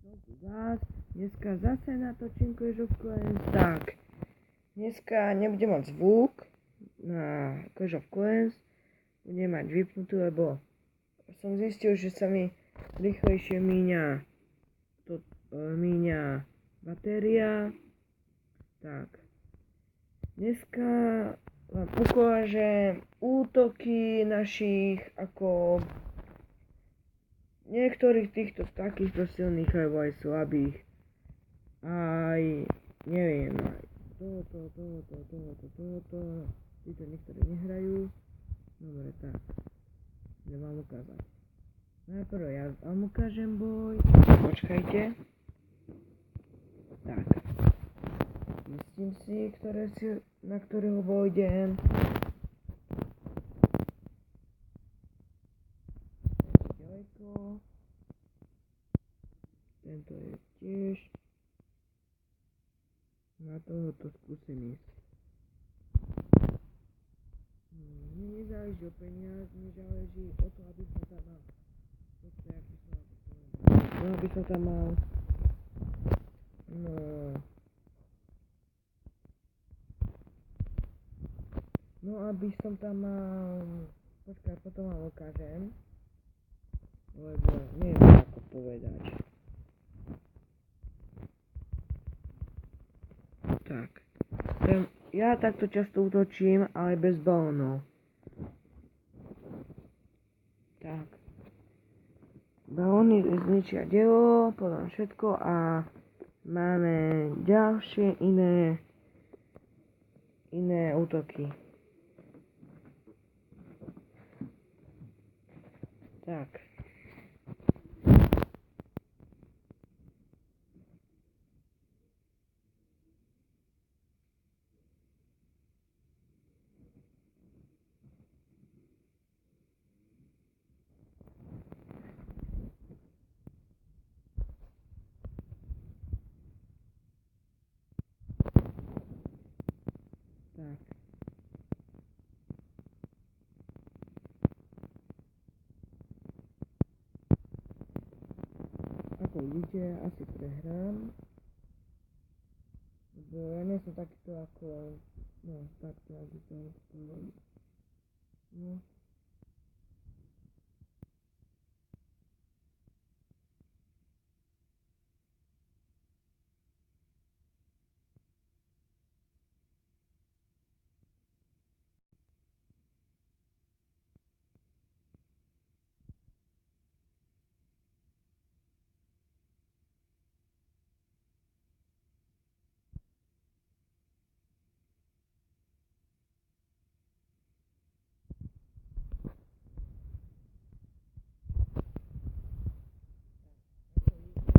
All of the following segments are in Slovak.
som tu dneska zase natočím Clash of Clans. Tak, dneska nebudem mať zvuk na Clash of Clans, budem mať vypnutý, lebo som zistil, že sa mi rýchlejšie míňa batéria. Tak, dneska vám ukážem útoky našich, ako niektorých týchto takýchto silných alebo aj slabých. Aj neviem, aj tohoto. Títo niektoré nehrajú. Dobre, tak. Idem vám ukázať. Najprv ja vám ukážem boj. Počkajte. Tak. Zistím si, na ktorého boj idem. Ďaleko. Tento je tiež. Na tohoto skúsim ísť. Mne nezáleží o peniaz, mne záleží o to, aby som tam mal. Aby som tam mal. No aby som tam mal. Počkaj, potom vám ukážem. Lebo neviem ako povedať. Tak. Ja takto často útočím, ale bez balónov. Tak. Balóny zničia dielo, potom všetko a máme ďalšie iné útoky. Tak. Tak. Ako vidíte, asi prehrám. Lebo ja nie som takýto ako... No, takto, aby to hovorím. No.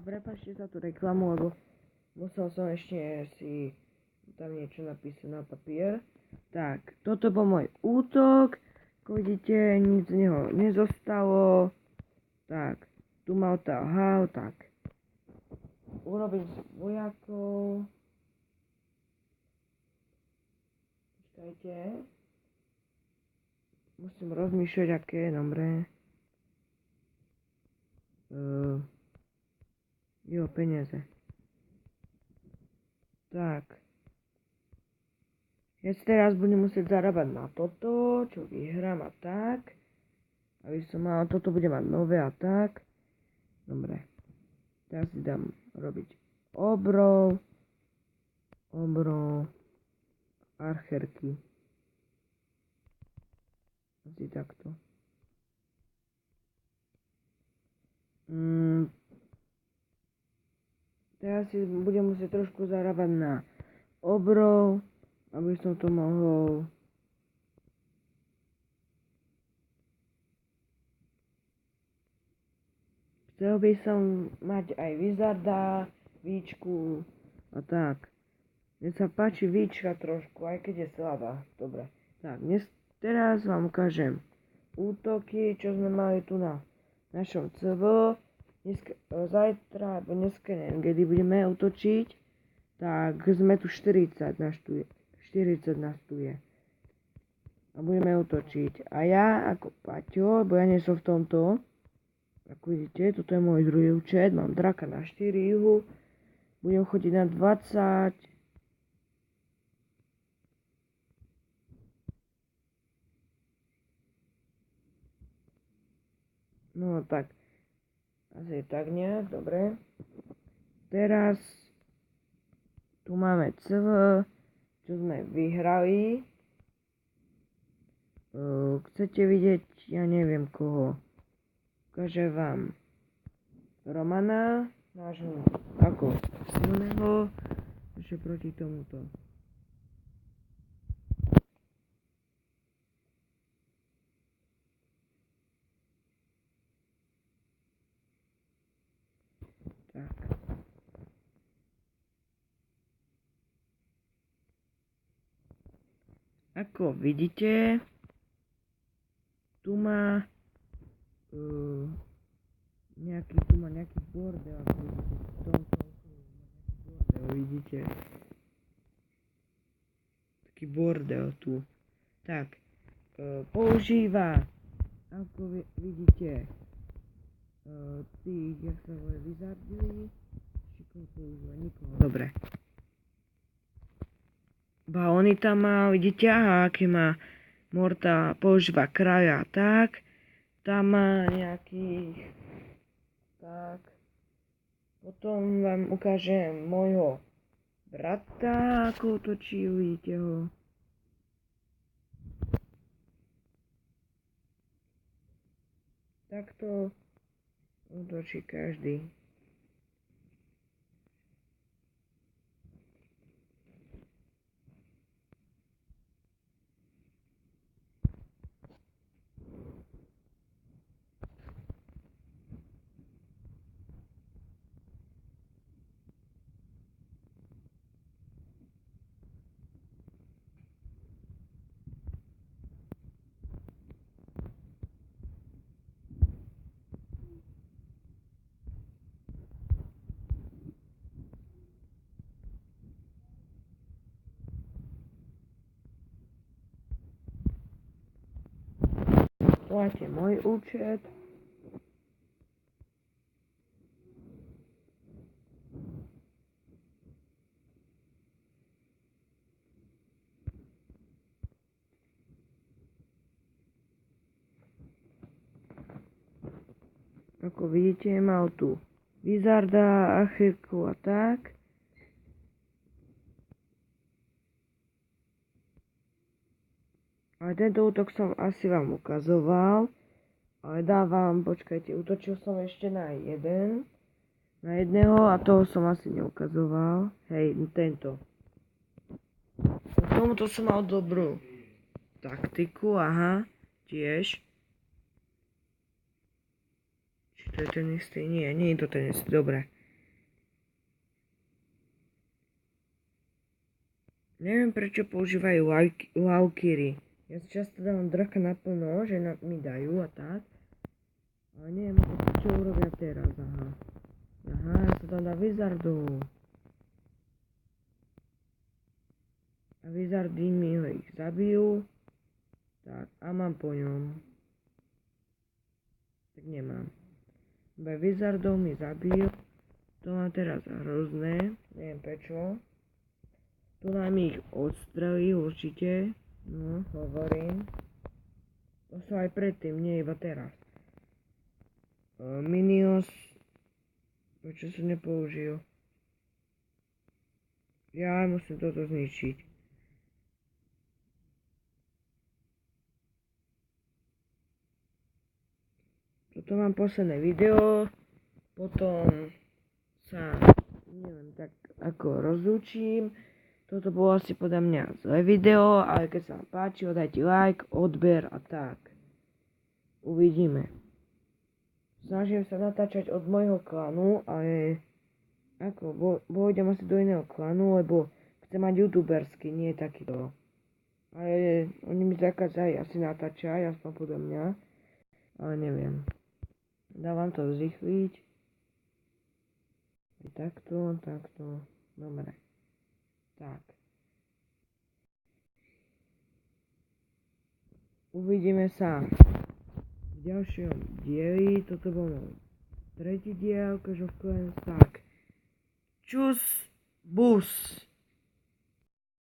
Prepáčte za tú reklamu, lebo musel som ešte si tam niečo napísať na papier. Tak, toto bol môj útok. Ako vidíte, nic z neho nezostalo. Tak, tu ma otáhal, tak. Urobím si vojakov. Počkajte. Musím rozmýšľať, aké je dobré. Peniaze. Tak. Ja si teraz budem musieť zarábať na toto, čo vyhrám a tak. Aby som mal, toto bude mať nové a tak. Dobre. Teraz si dám robiť obrov, archerky. Asi takto. Teraz si budem musieť trošku zarábať na obrov, aby som to mohol. Chcel by som mať aj Wizarda, Víčku a tak. Mne sa páči Víčka trošku, aj keď je slabá. Dobre. Tak, teraz vám ukážem útoky, čo sme mali tu na našom CV. Zajtra, alebo dneska neviem, kedy budeme útočiť, tak sme tu 40 nás tu je. A budeme útočiť. A ja ako Paťo, lebo ja nie som v tomto, Ako vidíte, toto je môj druhý účet, mám draka na 4 juhu, budem chodiť na 20. No tak, asi tak nejak, dobre. Teraz tu máme CV, čo sme vyhrali. Chcete vidieť, ja neviem koho. Ukážem vám Romana, nášho ako silného, ešte proti tomuto. Tak. Ako vidíte, tu má nejaký bordel, ako vidíte, v tomto bordel, vidíte. Taký bordel tu. Tak, používa, ako vidíte, tých, jak sa volajú, wizardili, šikoho používa, nikoho, dobre. Baony tam má, vidíte, aha, aký má Morta, používa kraja, tak, tam má nejakých, tak, potom vám ukážem môjho brata, ako točí, uvidíte ho. Takto otočí každý. Máte môj účet. Ako vidíte, mal tu Wizarda, Achirku a tak. Ale tento útok som asi vám ukazoval. Ale dávam, počkajte, útočil som ešte na jedného a toho som asi neukazoval. Hej, tento. Tomuto som mal dobrú taktiku, aha, tiež. Či to je ten istý? Nie, nie je to ten istý, dobre. Neviem prečo používajú Valkyrie. Ja si často dávam draka naplno, že mi dajú a tak. Ale neviem, čo urobia teraz, aha. Aha, ja sa tam dá Wizardov. A Wizardy mi ho ich zabijú. Tak, a mám po ňom. Tak nemám. Iba Wizardov mi zabijú. To mám teraz hrozné. Neviem prečo. Tu nám ich odstrelí určite. No, hovorím. To som aj predtým, nie iba teraz. Minios. Prečo som nepoužil? Ja musím toto zničiť. Toto mám posledné video. Potom sa, neviem, tak ako rozlúčim. Toto bolo asi podľa mňa zlé video, ale keď sa vám páčilo, dajte like, odber a tak. Uvidíme. Snažím sa natáčať od môjho klanu, ale ako, pôjdem asi do iného klanu, lebo chcem mať youtubersky, nie takýto. Ale oni mi zakážajú asi natáčať, aspoň podľa mňa, ale neviem. Dávam to zrýchliť. Takto, takto, dobre. Tak. Uvidíme sa v ďalšom dieli. Toto bol môj tretí diel Clash of Clans, tak. Čus, bus.